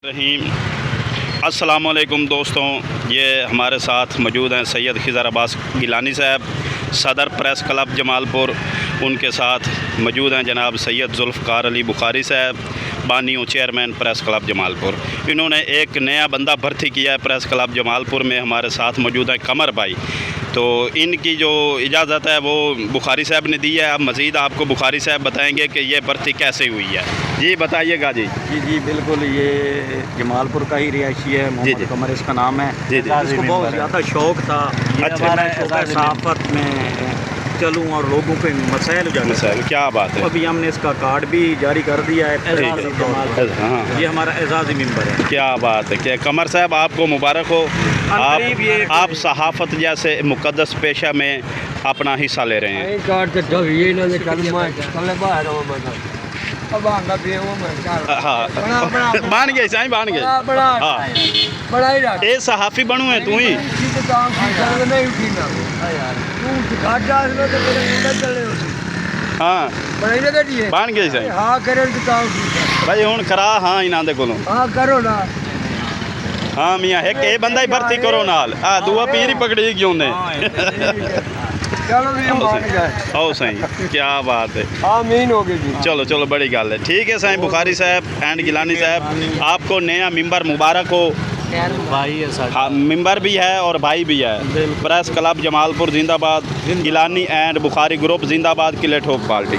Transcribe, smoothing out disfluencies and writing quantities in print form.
رحیم السلام علیکم دوستوں، یہ ہمارے ساتھ موجود ہیں سید خضر عباس گیلانی صاحب، صدر پریس کلب جمال پور۔ ان کے ساتھ موجود ہیں جناب سید ذوالفقار علی بخاری صاحب، بانی و چیئرمین پریس کلب جمال پور۔ انہوں نے ایک نیا بندہ بھرتی کیا ہے پریس کلب جمال پور میں۔ ہمارے ساتھ موجود ہیں قمر بھائی، تو ان کی جو اجازت ہے وہ بخاری صاحب نے دی ہے۔ اب مزید آپ کو بخاری صاحب بتائیں گے کہ یہ بھرتی کیسے ہوئی ہے۔ جی بتائیے گا۔ جی بالکل، یہ جمال پور کا ہی رہائشی ہے، محمد قمر اس کا نام ہے۔ جی اس کو بہت زیادہ شوق تھا، اچھا، صحافت میں چلوں اور لوگوں کے مسائل مسائل، کیا بات ہے۔ ابھی ہم نے اس کا کارڈ بھی جاری کر دیا ہے۔ ہاں، یہ ہمارا اعزازی ممبر ہے۔ کیا بات ہے کہ قمر صاحب آپ کو مبارک ہو۔ آپ صحافت جیسے مقدس پیشہ میں اپنا حصہ لے رہے ہیں۔ بان گئے سائیں، بان گئے۔ اے صحافی بنو ہے تو ہی۔ ہاں بان گئے سائیں بھائی، ہوں کرا ہاں انہاں دے کولوں۔ ہاں میاں ایک اے بندہ ہی بھرتی کرو نال، دعا پیر ہی پکڑی کیوں نے۔ او سائیں، کیا بات ہے۔ آمین ہوگی جی۔ چلو بڑی گل ہے۔ ٹھیک ہے سائیں بخاری صاحب اینڈ گیلانی صاحب، آپ کو نیا ممبر مبارک ہو۔ بھائی ہے، ممبر بھی ہے اور بھائی بھی ہے۔ پریس کلب جمال پور زندہ باد، گیلانی اینڈ بخاری گروپ زندہ باد، کلے ٹھوک پارٹی۔